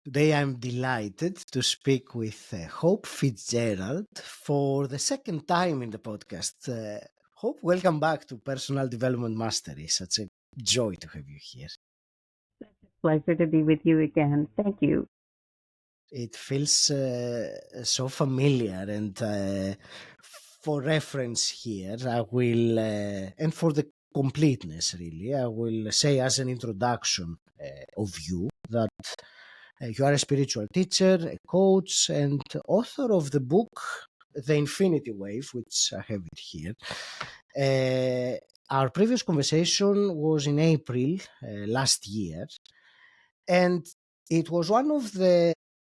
Today I'm delighted to speak with Hope Fitzgerald for the second time in the podcast. Hope, welcome back to Personal Development Mastery. Such a joy to have you here. Pleasure to be with you again. Thank you. It feels so familiar, and for reference here, I will, and for the completeness really, I will say as an introduction of you that you are a spiritual teacher, a coach, and author of the book The Infinity Wave, which I have it here. Our previous conversation was in April last year, and it was one of the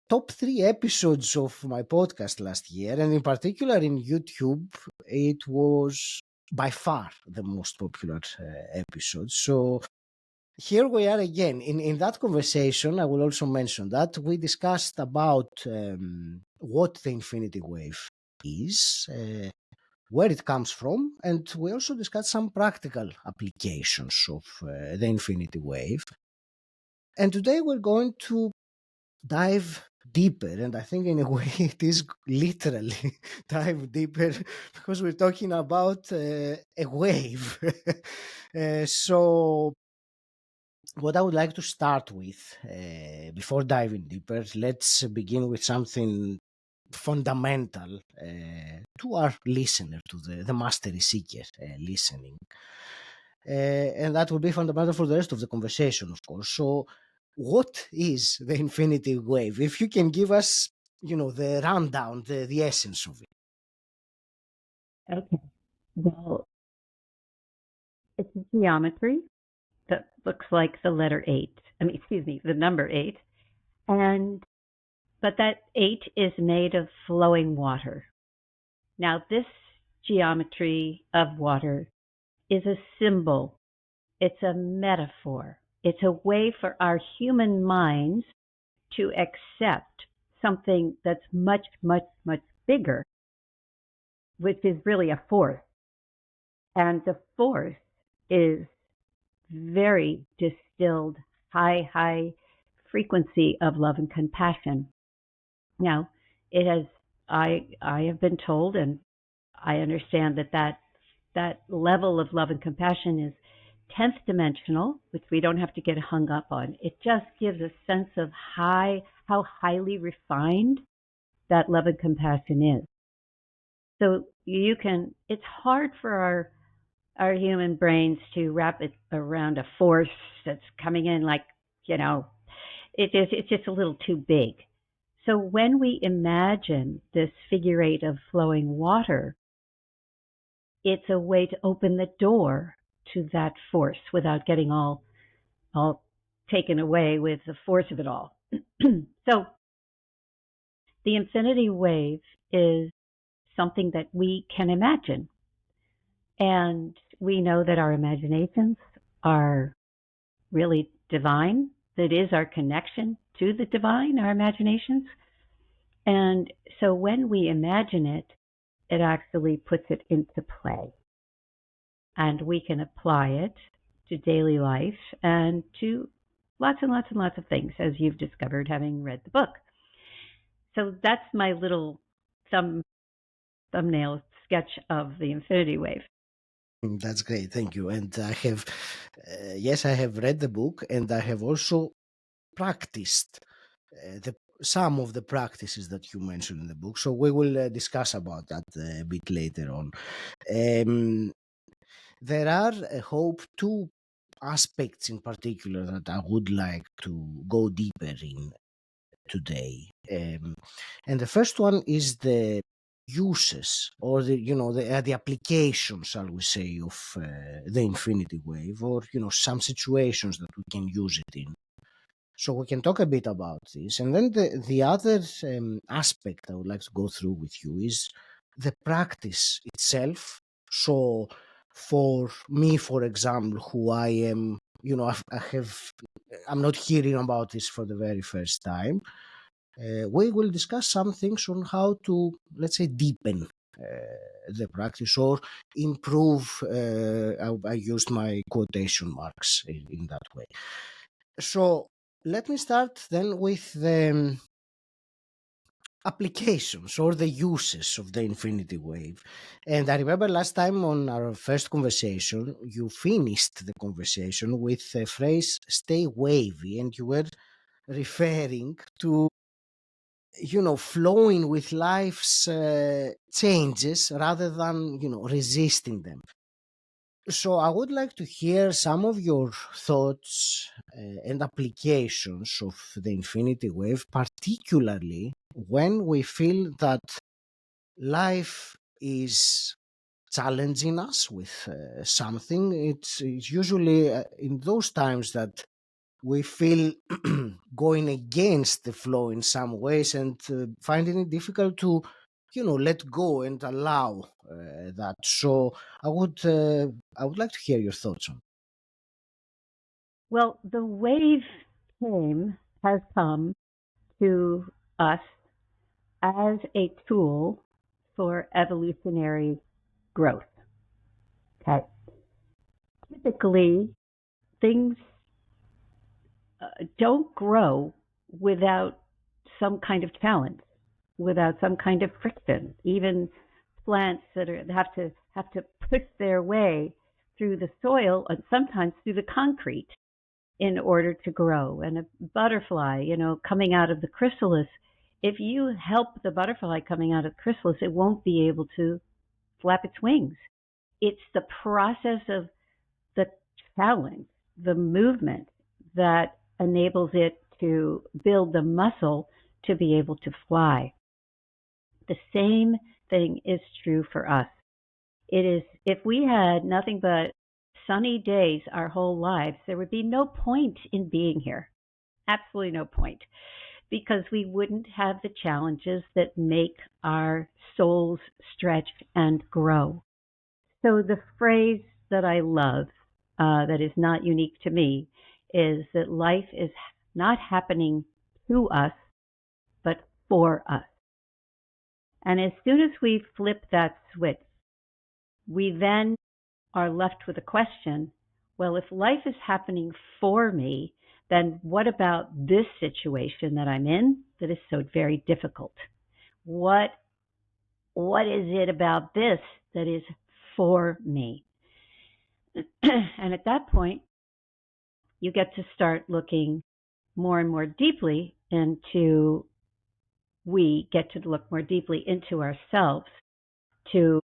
top 3 episodes of my podcast last year, and in particular in YouTube, it was by far the most popular episode. So here we are again. In that conversation, I will also mention that we discussed about what the infinity wave is, where it comes from, and we also discussed some practical applications of the infinity wave. And today we're going to dive deeper, and I think in a way it is literally dive deeper because we're talking about a wave. So what I would like to start with, before diving deeper, let's begin with something fundamental to our listener, to the mastery seeker listening. And that will be fundamental for the rest of the conversation, of course. So, what is the infinity wave? If you can give us, the rundown, the essence of it. Okay. Well, it's a geometry that looks like the letter 8. The number 8. But that 8 is made of flowing water. Now, this geometry of water is a symbol. It's a metaphor. It's a way for our human minds to accept something that's much, much, much bigger, which is really a force. And the force is very distilled, high frequency of love and compassion. Now, it has, I have been told, and I understand that level of love and compassion is 10th dimensional, which we don't have to get hung up on. It just gives a sense of how highly refined that love and compassion is. So it's hard for our human brains to wrap it around a force that's coming in like, it's just a little too big. So when we imagine this figure 8 of flowing water, it's a way to open the door to that force without getting all taken away with the force of it all. So the infinity wave is something that we can imagine. And we know that our imaginations are really divine. That is our connection to the divine, our imaginations. And so when we imagine it, it actually puts it into play. And we can apply it to daily life and to lots and lots and lots of things, as you've discovered having read the book. So that's my little thumbnail sketch of the infinity wave. That's great, thank you. And I have, yes, I have read the book, and I have also practiced some of the practices that you mentioned in the book. So we will discuss about that a bit later on. There are, I hope, 2 aspects in particular that I would like to go deeper in today. And the first one is the uses, or the applications, shall we say, of the infinity wave, or some situations that we can use it in. So we can talk a bit about this, and then the other aspect I would like to go through with you is the practice itself. So for me, for example, who I am, I'm not hearing about this for the very first time. We will discuss some things on how to, let's say, deepen the practice or improve. I used my quotation marks in that way. So let me start then with the applications or the uses of the infinity wave. And I remember last time on our first conversation, you finished the conversation with the phrase stay wavy, and you were referring to, flowing with life's changes rather than, resisting them. So I would like to hear some of your thoughts and applications of the infinity wave, particularly when we feel that life is challenging us with something. It's usually in those times that we feel going against the flow in some ways, and finding it difficult to let go and allow that. So I would like to hear your thoughts on. Well, the wave has come to us as a tool for evolutionary growth. Okay. Typically, things don't grow without some kind of challenge, without some kind of friction. Even plants that have to push their way through the soil and sometimes through the concrete in order to grow. And a butterfly, coming out of the chrysalis, if you help the butterfly coming out of the chrysalis, it won't be able to flap its wings. It's the process of the challenge, the movement that enables it to build the muscle to be able to fly. The same thing is true for us. It is, if we had nothing but sunny days our whole lives, there would be no point in being here. Absolutely no point, because we wouldn't have the challenges that make our souls stretch and grow. So the phrase that I love, that is not unique to me, is that life is not happening to us, but for us. And as soon as we flip that switch, we then are left with a question. Well, if life is happening for me, then what about this situation that I'm in that is so very difficult? What is it about this that is for me? And at that point, you get to start looking more and more deeply into, we get to look more deeply into ourselves to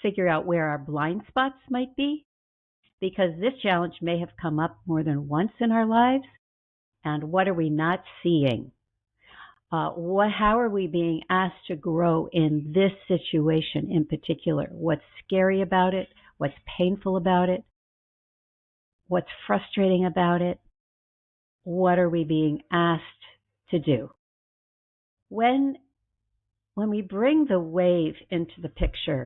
figure out where our blind spots might be, because this challenge may have come up more than once in our lives. And what are we not seeing? How are we being asked to grow in this situation in particular? What's scary about it? What's painful about it? What's frustrating about it? What are we being asked to do? When we bring the wave into the picture,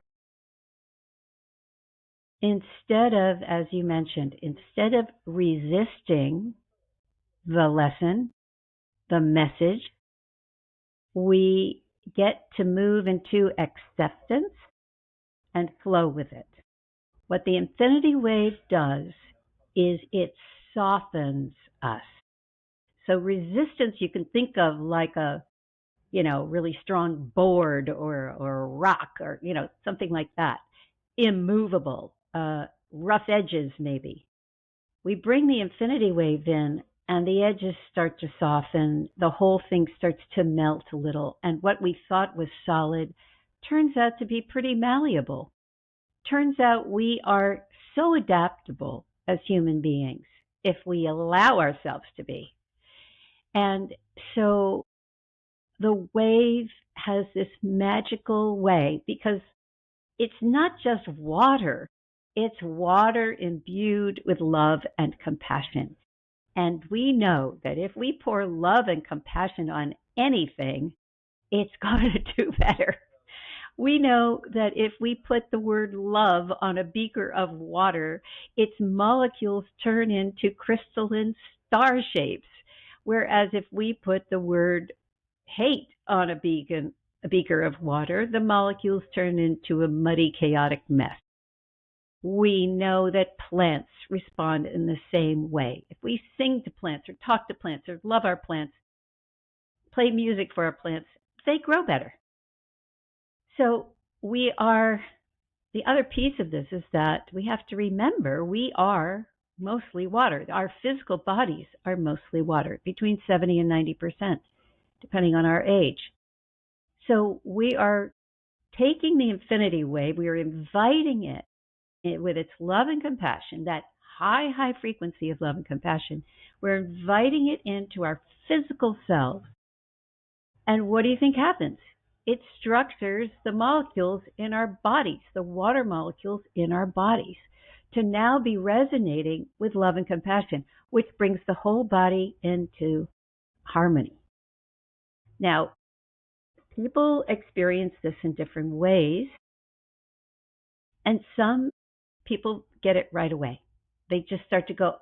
instead of, as you mentioned, instead of resisting the lesson, the message, we get to move into acceptance and flow with it. What the infinity wave does is it softens us. So resistance you can think of like a, really strong board or rock or, something like that. Immovable, rough edges maybe. We bring the infinity wave in and the edges start to soften. The whole thing starts to melt a little. And what we thought was solid turns out to be pretty malleable. Turns out we are so adaptable as human beings if we allow ourselves to be. And so the wave has this magical way, because it's not just water, it's water imbued with love and compassion. And we know that if we pour love and compassion on anything, it's going to do better. We know that if we put the word love on a beaker of water, its molecules turn into crystalline star shapes. Whereas if we put the word hate on a beaker of water, the molecules turn into a muddy, chaotic mess. we know that plants respond in the same way. If we sing to plants or talk to plants or love our plants, play music for our plants, they grow better. So the other piece of this is that we have to remember we are mostly water. Our physical bodies are mostly water, between 70 and 90%, depending on our age. So we are taking the infinity wave, we are inviting it with its love and compassion, that high frequency of love and compassion. We're inviting it into our physical selves. And what do you think happens? It structures the molecules in our bodies, the water molecules in our bodies, to now be resonating with love and compassion, which brings the whole body into harmony. Now, people experience this in different ways, and some people get it right away. They just start to go,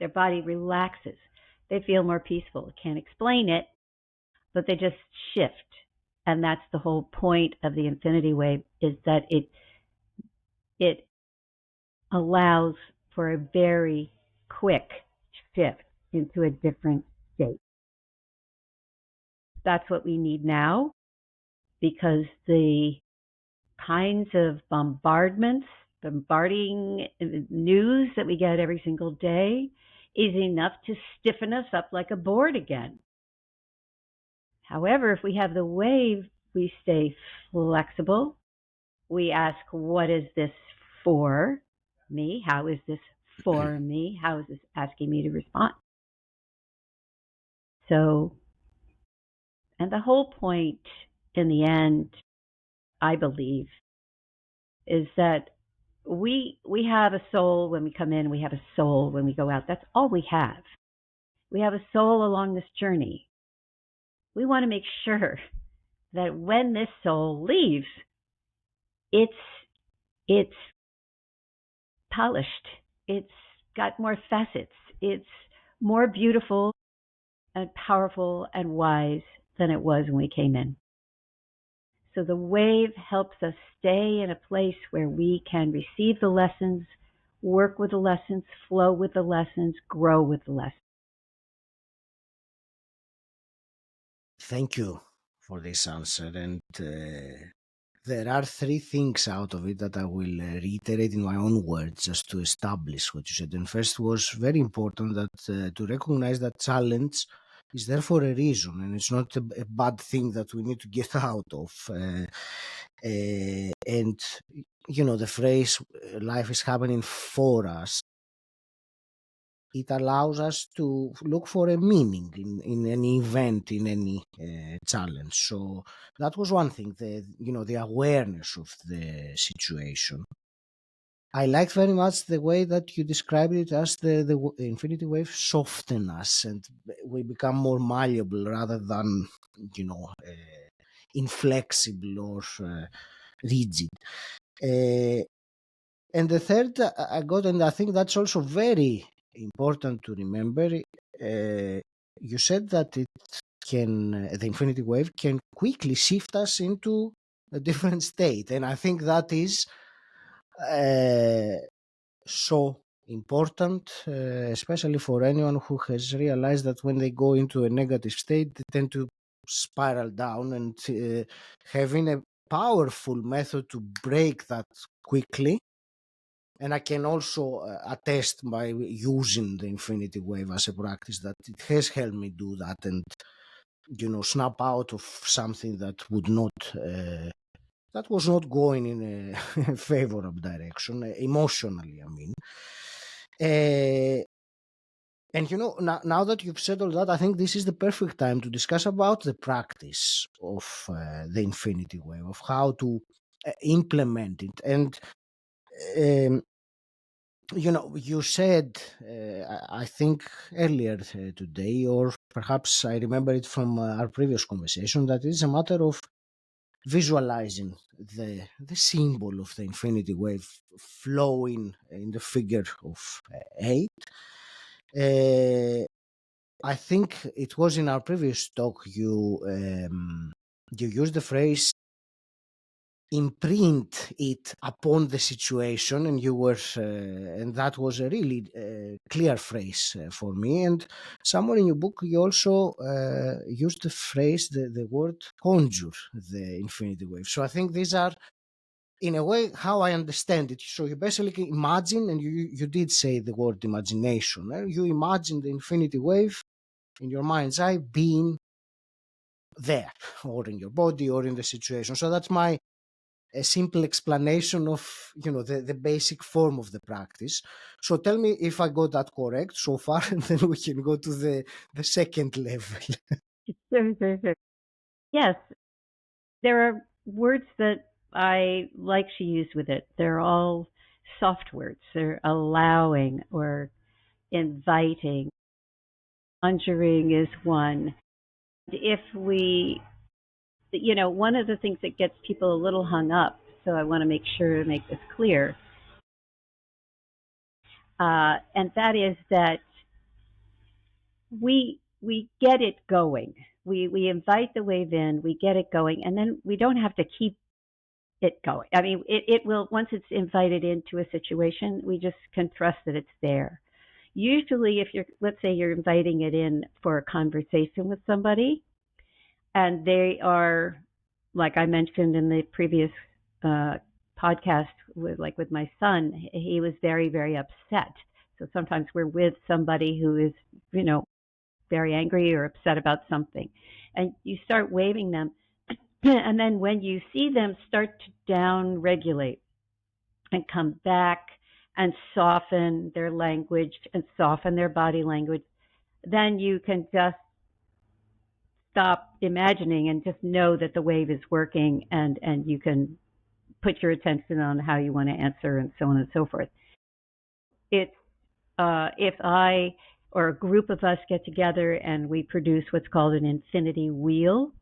their body relaxes. They feel more peaceful. Can't explain it, but they just shift. And that's the whole point of the infinity wave, is that it allows for a very quick shift into a different state. That's what we need now, because the kinds of bombarding news that we get every single day is enough to stiffen us up like a board again. However, if we have the wave, we stay flexible. We ask, what is this for me? How is this for me? How is this asking me to respond? So, and the whole point in the end, I believe, is that we have a soul when we come in, we have a soul when we go out. That's all we have. We have a soul along this journey. We want to make sure that when this soul leaves, it's polished. It's got more facets. It's more beautiful and powerful and wise than it was when we came in. So the wave helps us stay in a place where we can receive the lessons, work with the lessons, flow with the lessons, grow with the lessons. Thank you for this answer. And there are three things out of it that I will reiterate in my own words just to establish what you said. And first was very important that to recognize that challenge is there for a reason, and it's not a bad thing that we need to get out of. And, you know, the phrase life is happening for us, it allows us to look for a meaning in any event, in any challenge. So that was one thing, the awareness of the situation. I liked very much the way that you described it as the infinity wave soften us and we become more malleable rather than, inflexible or rigid. And the third I got, and I think that's also very important to remember, you said that the infinity wave can quickly shift us into a different state. And I think that is so important, especially for anyone who has realized that when they go into a negative state, they tend to spiral down, and having a powerful method to break that quickly. And I can also attest by using the infinity wave as a practice that it has helped me do that and, snap out of something that would not, that was not going in a favorable direction, emotionally, I mean. And, now that you've said all that, I think this is the perfect time to discuss about the practice of the infinity wave, of how to implement it. And, you said, I think earlier today, or perhaps I remember it from our previous conversation, that it's a matter of visualizing the symbol of the infinity wave flowing in the figure of 8. I think it was in our previous talk you used the phrase imprint it upon the situation, and you were and that was a really clear phrase for me. And somewhere in your book you also used the phrase, the word conjure the infinity wave. So I think these are, in a way, how I understand it. So you basically imagine, and you did say the word imagination, you imagine the infinity wave in your mind's eye being there, or in your body, or in the situation. So that's my a simple explanation of, the basic form of the practice. So tell me if I got that correct so far, and then we can go to the second level. Sure. Yes, there are words that I like she used with it. They're all soft words. They're allowing or inviting. Conjuring is one. If we, one of the things that gets people a little hung up, so I want to make sure to make this clear, and that is that we get it going. We invite the wave in, we get it going, and then we don't have to keep it going. I mean, it will, once it's invited into a situation, we just can trust that it's there. Usually, if let's say you're inviting it in for a conversation with somebody, and they are, like I mentioned in the previous podcast, with my son, he was very, very upset. So sometimes we're with somebody who is, very angry or upset about something, and you start waving them, and then when you see them start to down regulate and come back and soften their language and soften their body language, then you can just stop imagining and just know that the wave is working, and you can put your attention on how you want to answer and so on and so forth. It's if I or a group of us get together and we produce what's called an infinity wheel,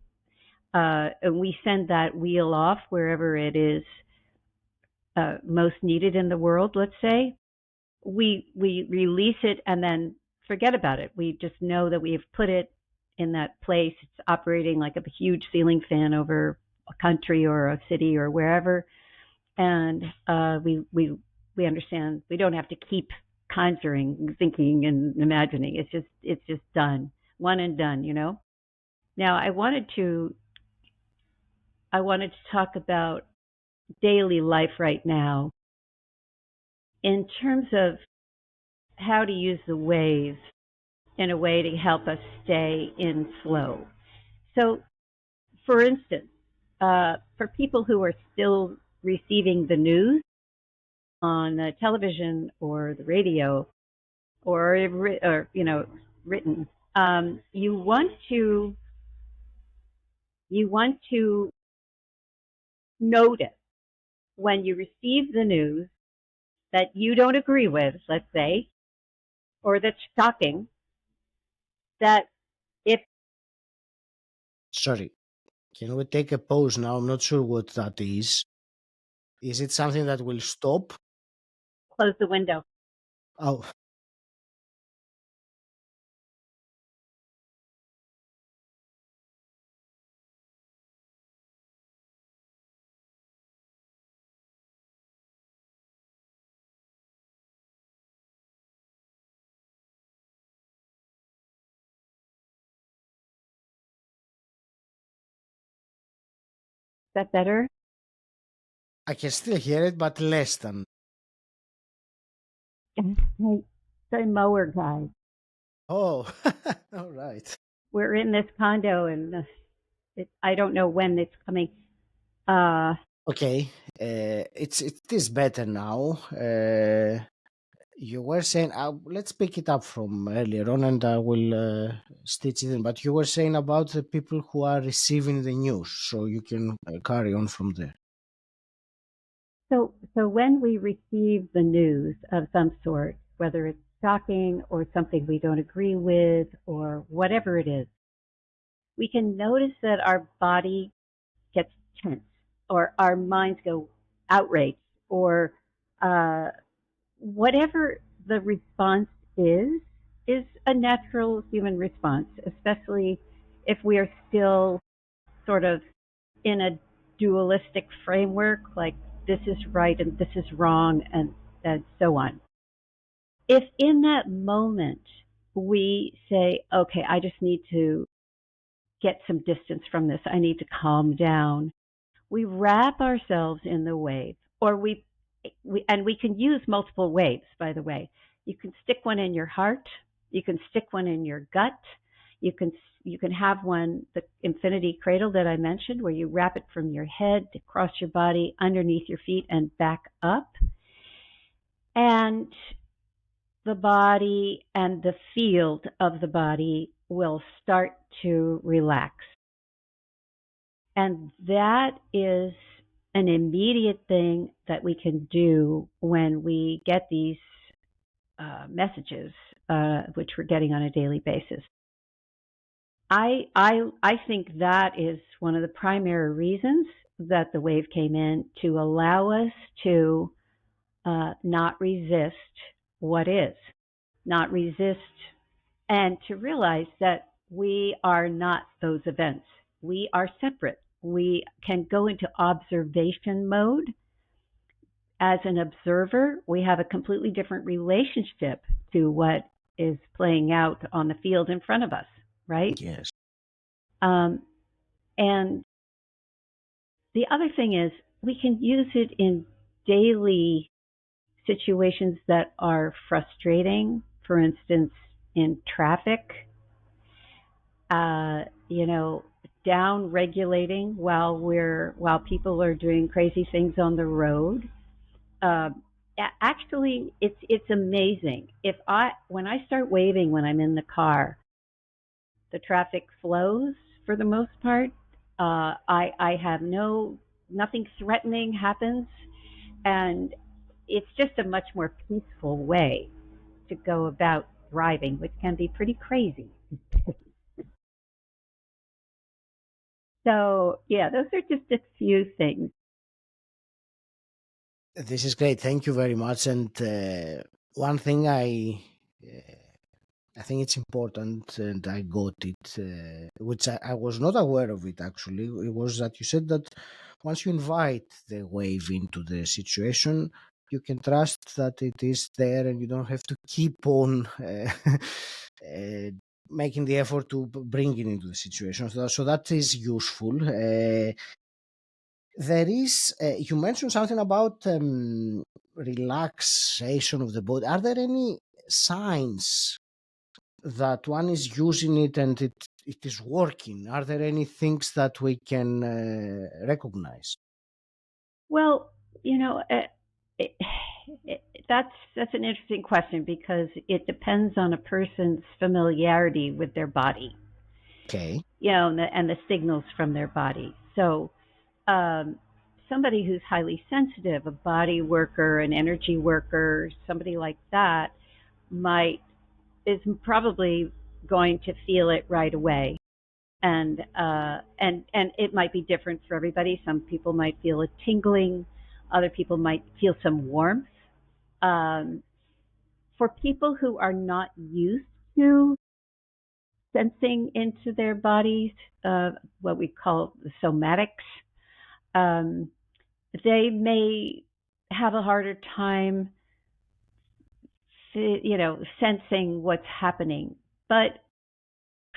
and we send that wheel off wherever it is most needed in the world, let's say, we release it and then forget about it. We just know that we've put it in that place. It's operating like a huge ceiling fan over a country or a city or wherever, and we understand we don't have to keep conjuring, thinking, and imagining. It's just done, one and done. Now I wanted to talk about daily life right now in terms of how to use the wave in a way to help us stay in flow. So, for instance, for people who are still receiving the news on the television or the radio, or written, you want to notice when you receive the news that you don't agree with, let's say, or that's shocking, that if Sorry, can we take a pause now? I'm not sure what that is. Is it something that will stop? close the window. Oh, Is that better? I can still hear it, but less than. Hey, the mower guy. Oh, all right. We're in this condo, and I don't know when it's coming. Uh, Okay, it is better now. You were saying, let's pick it up from earlier on, and I will stitch it in. But you were saying about the people who are receiving the news, so you can carry on from there. so when we receive the news of some sort, whether it's shocking or something we don't agree with or whatever it is, we can notice that our body gets tense, or our minds go outraged, or uh, whatever the response is a natural human response, especially if we are still sort of in a dualistic framework, like this is right and this is wrong, and so on. If in that moment we say, okay, I just need to get some distance from this, I need to calm down, we wrap ourselves in the wave, or and we can use multiple waves, by the way. You can stick one in your heart, you can stick one in your gut, you can you can have one, the infinity cradle that I mentioned, where you wrap it from your head across your body, underneath your feet, and back up. And the body and the field of the body will start to relax. And that is an immediate thing that we can do when we get these messages, which we're getting on a daily basis. I think that is one of the primary reasons that the wave came in, to allow us to not resist what is, not resist, and to realize that we are not those events. We are separate. We can go into observation mode. As an observer, we have a completely different relationship to what is playing out on the field in front of us, right? Yes. Um, and the other thing is, we can use it in daily situations that are frustrating. For instance, in traffic, you know, down regulating while people are doing crazy things on the road. Uh, Actually, it's amazing. If I when I start waving when I'm in the car, the traffic flows for the most part. I have nothing threatening happens, and it's just a much more peaceful way to go about driving, which can be pretty crazy. So yeah, those are just a few things. This is great. Thank you very much. And one thing I think it's important, and I got it, which I was not aware of it actually. It was that you said that once you invite the wave into the situation, you can trust that it is there, and you don't have to keep on uh, making the effort to bring it into the situation. So that is useful. There is, you mentioned something about relaxation of the body. Are there any signs that one is using it and it is working? Are there any things that we can recognize? Well, you know, it, that's an interesting question, because it depends on a person's familiarity with their body, Okay. you know, and the signals from their body. So, um, somebody who's highly sensitive, a body worker, an energy worker, somebody like that, might is probably going to feel it right away. And it might be different for everybody. Some people might feel a tingling, other people might feel some warmth. Um, for people who are not used to sensing into their bodies, what we call the somatics, um, they may have a harder time, you know, sensing what's happening. But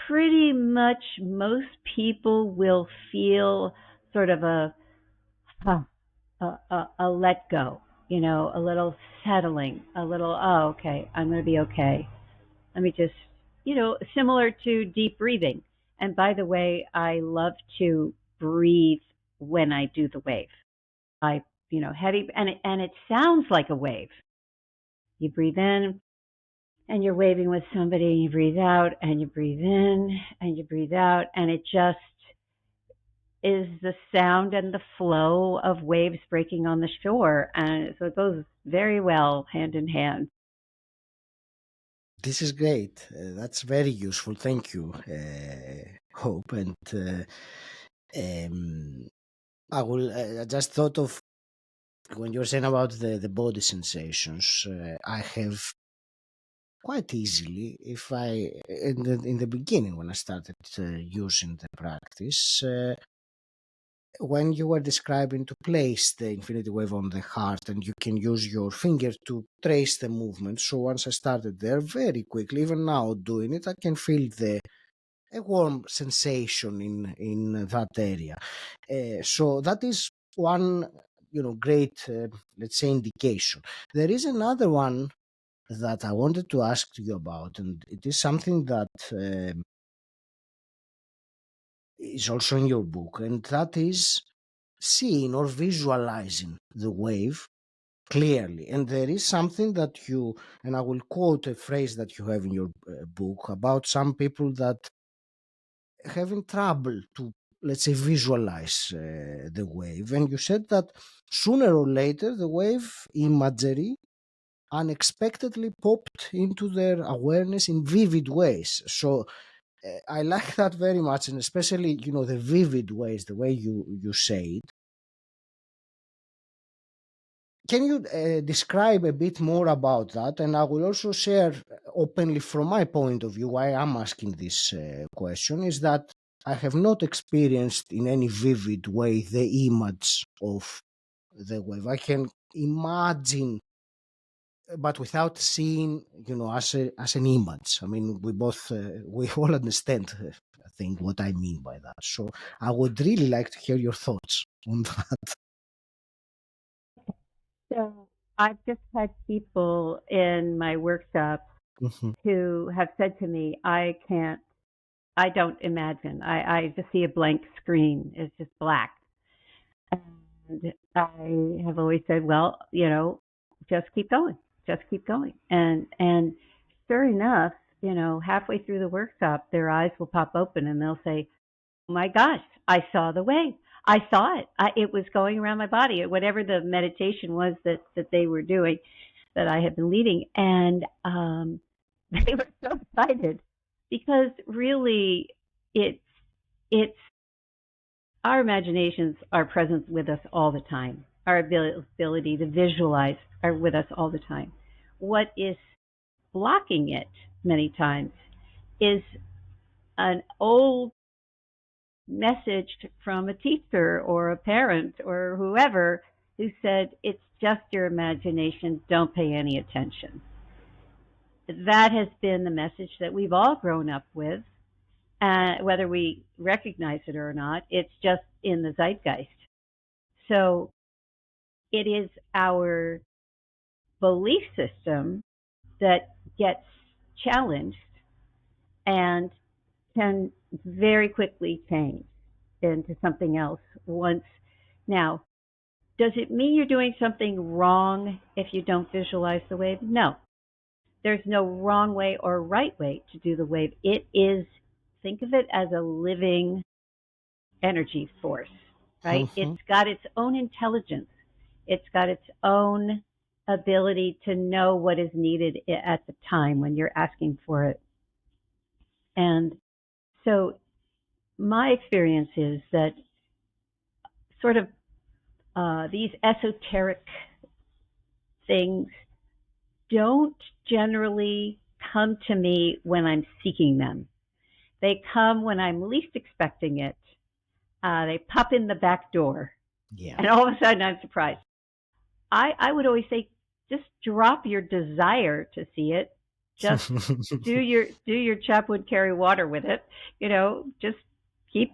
pretty much most people will feel sort of huh, a let go, you know, a little settling, a little, oh, okay, I'm going to be okay. Let me just, you know, similar to deep breathing. And by the way, I love to breathe when I do the wave. I, you know, heavy, and it sounds like a wave. You breathe in and you're waving with somebody, and you breathe out and you breathe in and you breathe out, and it just is the sound and the flow of waves breaking on the shore. And so it goes very well hand in hand. This is great. That's very useful. Thank you, Hope. And um, I just thought of when you're saying about the body sensations. I have quite easily, if I in the beginning when I started using the practice, when you were describing to place the infinity wave on the heart, and you can use your finger to trace the movement. So once I started there, very quickly, even now doing it, I can feel a warm sensation in that area. So that is one, great, let's say, indication. There is another one that I wanted to ask you about, and it is something that is also in your book, and that is seeing or visualizing the wave clearly. And there is something that you, and I will quote a phrase that you have in your book about some people that having trouble to, let's say, visualize the wave. And you said that sooner or later the wave imagery unexpectedly popped into their awareness in vivid ways. So I like that very much, and especially, the vivid ways, the way you say it. Can you describe a bit more about that? And I will also share openly from my point of view why I'm asking this question is that I have not experienced in any vivid way the image of the wave. I can imagine, but without seeing, as an image. I mean, we all understand, I think, what I mean by that. So I would really like to hear your thoughts on that. So I've just had people in my workshops Mhm. who have said to me, I don't imagine. I just see a blank screen. It's just black. And I have always said, well, just keep going, just keep going. And sure enough, halfway through the workshop, their eyes will pop open and they'll say, "Oh my gosh, I saw the wave. I saw it. It was going around my body." Whatever the meditation was that they were doing, that I had been leading, and they were so excited because really, it's it's our imaginations are present with us all the time. Our ability to visualize are with us all the time. What is blocking it many times is an old message from a teacher or a parent or whoever who said, it's just your imagination, don't pay any attention. That has been the message that we've all grown up with, whether we recognize it or not. It's just in the zeitgeist. So it is our belief system that gets challenged and can very quickly change into something else once. Now, does it mean you're doing something wrong if you don't visualize the wave? No. There's no wrong way or right way to do the wave. It is, think of it as a living energy force, right? It's Mhm. got its own intelligence. It's got its own ability to know what is needed at the time when you're asking for it. And so my experience is that sort of these esoteric things don't generally come to me when I'm seeking them. They come when I'm least expecting it. They pop in the back door, Yeah. and all of a sudden I'm surprised. I would always say, just drop your desire to see it. Just do your chop wood carry water with it. Just keep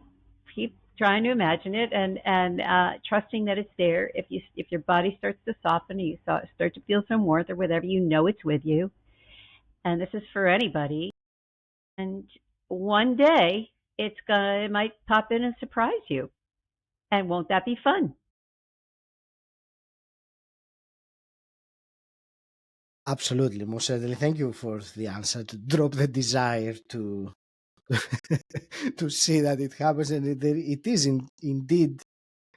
trying to imagine it and trusting that it's there. If your body starts to soften, and you start to feel some warmth or whatever, it's with you. And this is for anybody. And one day it might pop in and surprise you. And won't that be fun? Absolutely, most certainly. Thank you for the answer. To drop the desire to to see that it happens, and it is indeed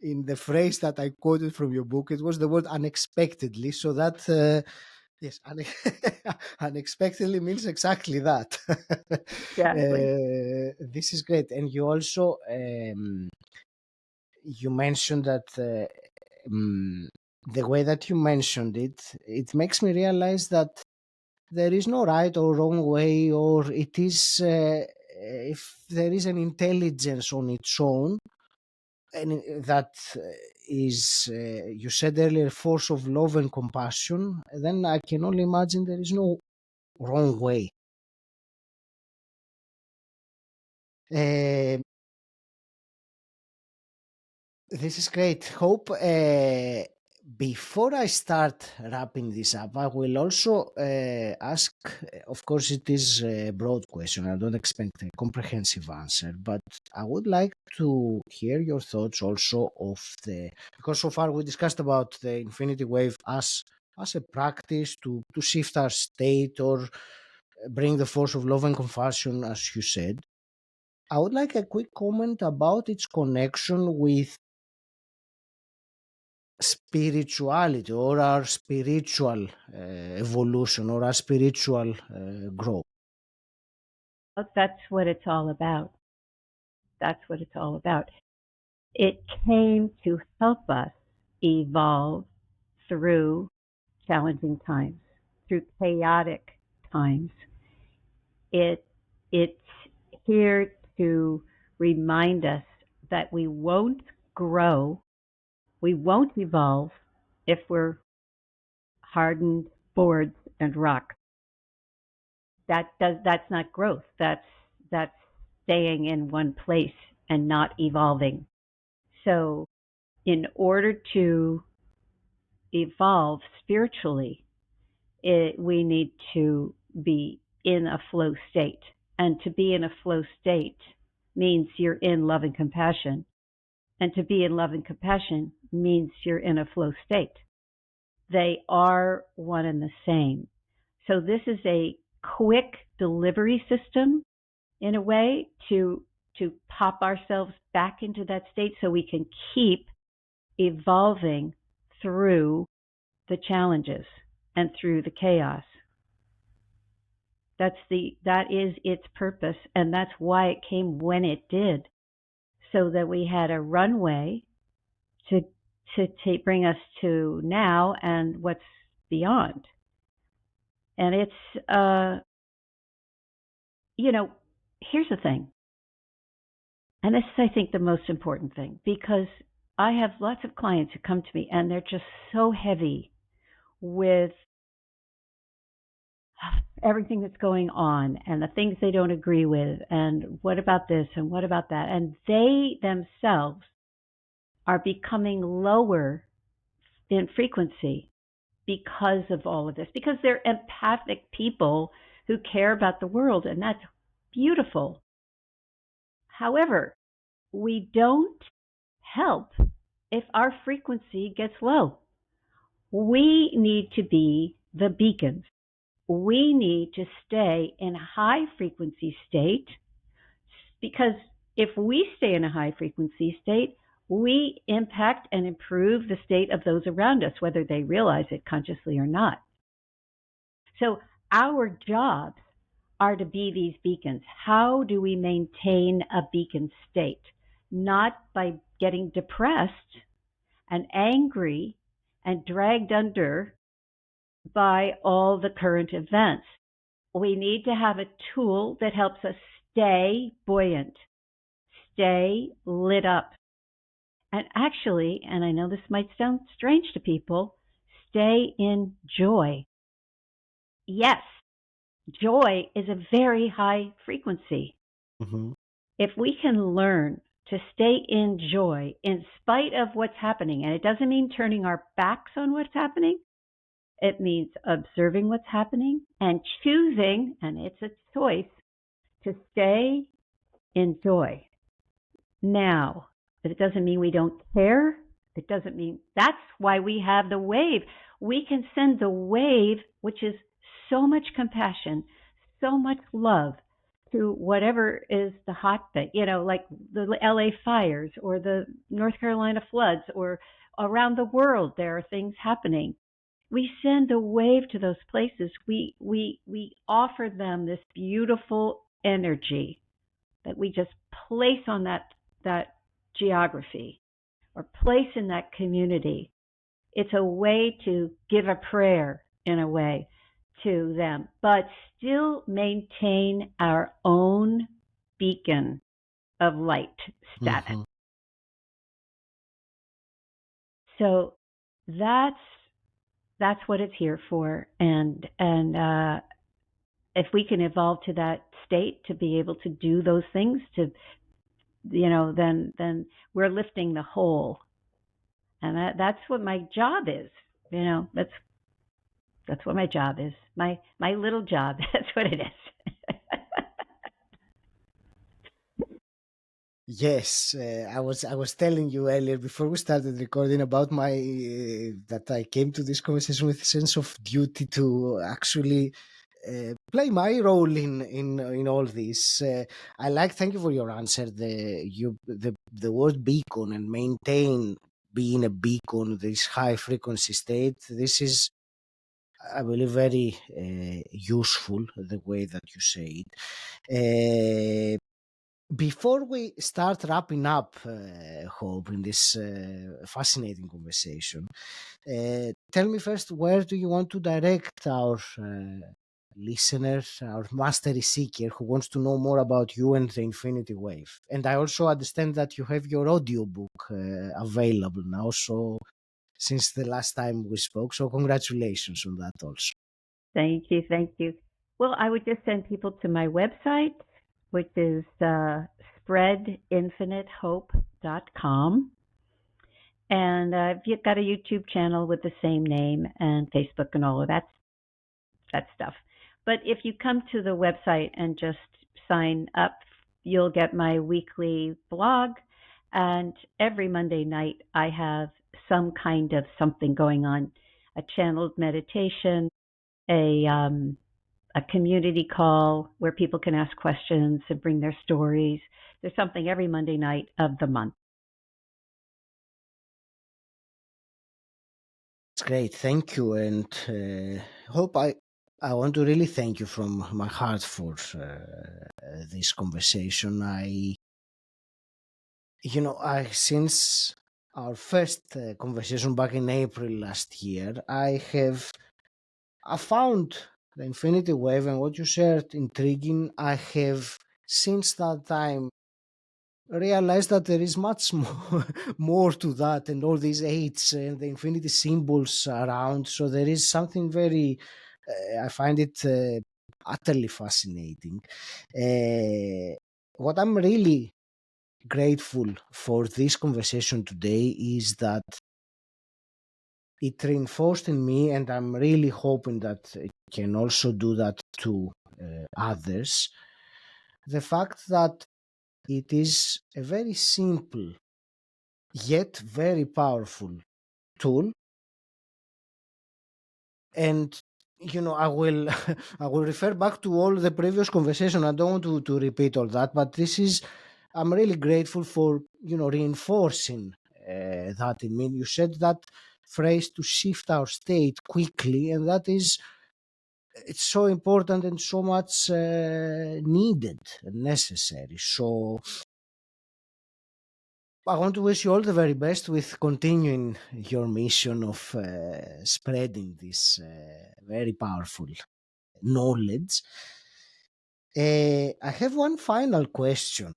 in the phrase that I quoted from your book. It was the word unexpectedly. So that yes, unexpectedly means exactly that. Exactly. This is great, and you also you mentioned that the way that you mentioned it, it makes me realize that there is no right or wrong way, or it is if there is an intelligence on its own, and that is, you said earlier, force of love and compassion, then I can only imagine there is no wrong way. Uh, this is great. Hope, before I start wrapping this up, I will also ask, of course, it is a broad question. I don't expect a comprehensive answer, but I would like to hear your thoughts also because so far we discussed about the infinity wave as a practice to shift our state or bring the force of love and compassion, as you said. I would like a quick comment about its connection with spirituality or our spiritual evolution or our spiritual growth. That's what it's all about. That's what it's all about. It came to help us evolve through challenging times, through chaotic times. It's here to remind us that we won't grow, we won't evolve if we're hardened boards and rocks. That's not growth. That's staying in one place and not evolving. So in order to evolve spiritually, we need to be in a flow state. And to be in a flow state means you're in love and compassion. And to be in love and compassion means you're in a flow state. They are one and the same. So this is a quick delivery system in a way to pop ourselves back into that state so we can keep evolving through the challenges and through the chaos. That is its purpose, and that's why it came when it did, so that we had a runway to bring us to now and what's beyond. And it's here's the thing, and this is, I think, the most important thing, because I have lots of clients who come to me and they're just so heavy with everything that's going on and the things they don't agree with, and what about this and what about that, and they themselves are becoming lower in frequency because of all of this, because they're empathic people who care about the world, and that's beautiful. However, we don't help if our frequency gets low. We need to be the beacons. We need to stay in a high frequency state, because if we stay in a high frequency state, we impact and improve the state of those around us, whether they realize it consciously or not. So our jobs are to be these beacons. How do we maintain a beacon state? Not by getting depressed and angry and dragged under by all the current events. We need to have a tool that helps us stay buoyant, stay lit up. And actually, and I know this might sound strange to people, stay in joy. Yes, joy is a very high frequency. Mm-hmm. If we can learn to stay in joy in spite of what's happening, and it doesn't mean turning our backs on what's happening, it means observing what's happening and choosing, and it's a choice, to stay in joy. Now, it doesn't mean we don't care. It doesn't mean, that's why we have the wave. We can send the wave, which is so much compassion, so much love, to whatever is the hotbed, like the LA fires or the North Carolina floods, or around the world there are things happening. We send a wave to those places. We offer them this beautiful energy that we just place on that geography or place in that community. It's a way to give a prayer, in a way, to them, but still maintain our own beacon of light status. Mm-hmm. So that's what it's here for, and if we can evolve to that state to be able to do those things, to then we're lifting the whole, and that's what my job is. That's what my job is. My little job. That's what it is. Yes, I was telling you earlier before we started recording about my that I came to this conversation with a sense of duty to actually play my role in all this. Thank you for your answer. The word beacon and maintain being a beacon, this high frequency state. This is, I believe, very useful the way that you say it. Before we start wrapping up, Hope, in this fascinating conversation, tell me first, where do you want to direct our listeners, our mastery seeker who wants to know more about you and the Infinity Wave? And I also understand that you have your audiobook available now, so since the last time we spoke, so congratulations on that also. Thank you, thank you. Well, I would just send people to my website, which is spreadinfinitehope.com. And I've got a YouTube channel with the same name, and Facebook and all of that stuff. But if you come to the website and just sign up, you'll get my weekly blog. And every Monday night, I have some kind of something going on, a channeled meditation, a community call where people can ask questions and bring their stories. There's something every Monday night of the month. It's great, thank you, and Hope, I want to really thank you from my heart for this conversation. Since our first conversation back in April last year, I found the Infinity Wave and what you shared intriguing. I have since that time realized that there is much more to that, and all these eights and the infinity symbols around. So there is something very, I find it utterly fascinating. What I'm really grateful for this conversation today is that it reinforced in me, and I'm really hoping that it can also do that to others, the fact that it is a very simple yet very powerful tool. And I will I will refer back to all the previous conversation. I don't want to repeat all that, but I'm really grateful for reinforcing that in me. You said that phrase, to shift our state quickly, and it's so important and so much needed and necessary. So I want to wish you all the very best with continuing your mission of spreading this very powerful knowledge. I have one final question.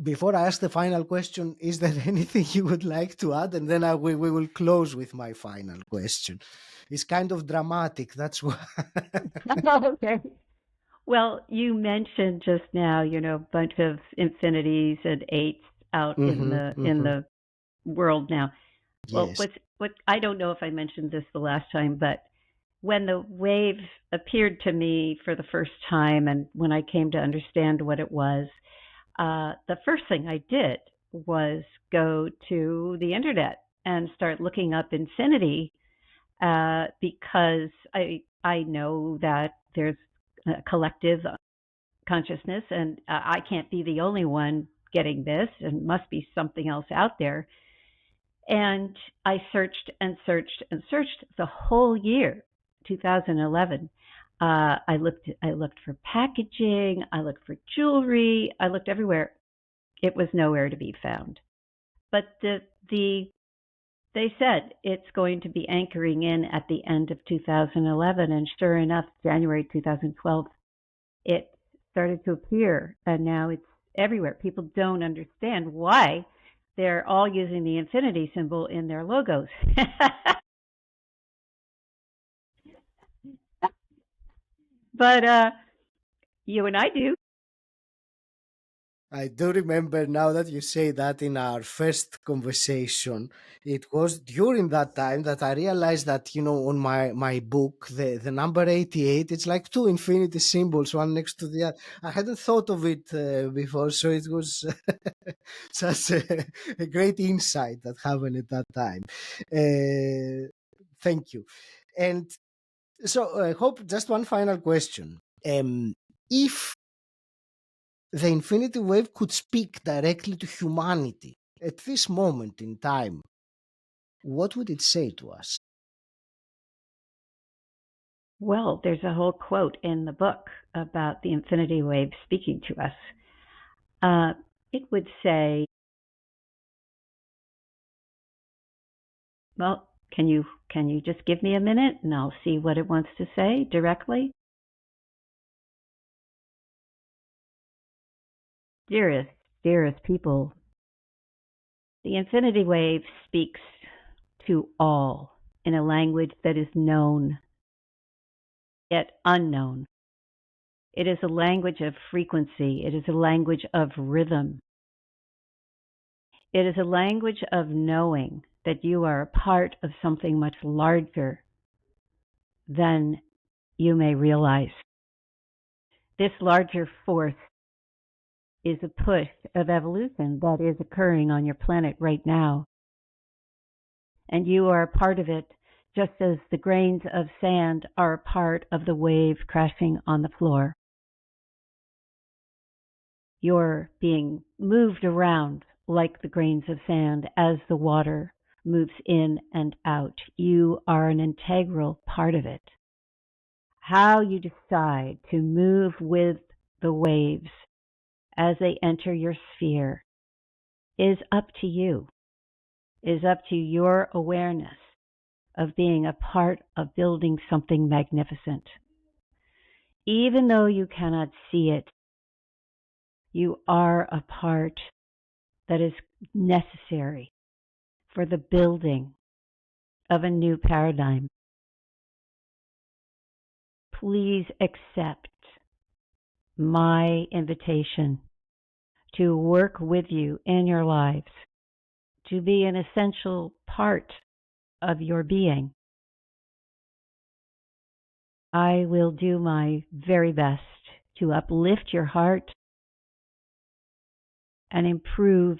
Before I ask the final question, is there anything you would like to add? And then we will close with my final question. It's kind of dramatic, that's why. Okay. Well, you mentioned just now, a bunch of infinities and eights out in the world now. Well, Yes. what I don't know if I mentioned this the last time, but when the wave appeared to me for the first time, and when I came to understand what it was, the first thing I did was go to the internet and start looking up infinity, because I know that there's a collective consciousness, and I can't be the only one getting this, and must be something else out there. And I searched and searched and searched the whole year, 2011. I looked for packaging. I looked for jewelry. I looked everywhere. It was nowhere to be found. But they said it's going to be anchoring in at the end of 2011, and sure enough, January 2012, it started to appear, and now it's everywhere. People don't understand why they're all using the infinity symbol in their logos. But you and I do. I do remember now that you say that in our first conversation. It was during that time that I realized that, on my book, the number 88, it's like two infinity symbols, one next to the other. I hadn't thought of it before, so it was such a great insight that happened at that time. Thank you. And so, Hope, just one final question. If the infinity wave could speak directly to humanity at this moment in time, what would it say to us? Well, there's a whole quote in the book about the infinity wave speaking to us. It would say, well, can you just give me a minute and I'll see what it wants to say directly? Dearest people, the infinity wave speaks to all in a language that is known yet unknown. It is a language of frequency. It is a language of rhythm. It is a language of knowing that you are a part of something much larger than you may realize. This larger force is a push of evolution that is occurring on your planet right now. And you are a part of it, just as the grains of sand are a part of the wave crashing on the floor. You're being moved around like the grains of sand as the water moves in and out. You are an integral part of it. How you decide to move with the waves as they enter your sphere is up to you, is up to your awareness of being a part of building something magnificent. Even though you cannot see it, you are a part that is necessary for the building of a new paradigm. Please accept my invitation to work with you in your lives, to be an essential part of your being. I will do my very best to uplift your heart and improve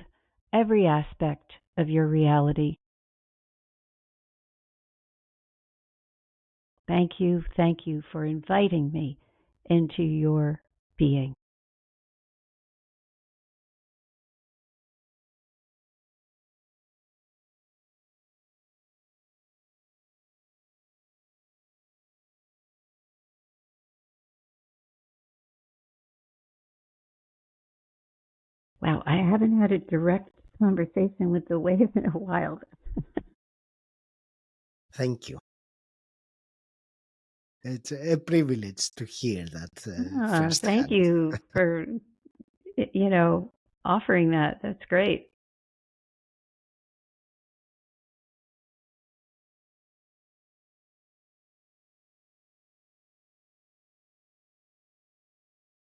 every aspect of your reality. Thank you for inviting me into your being. Wow, I haven't had a direct conversation with the wave in a while. Thank you. It's a privilege to hear that Thank firsthand. you for offering that. That's great.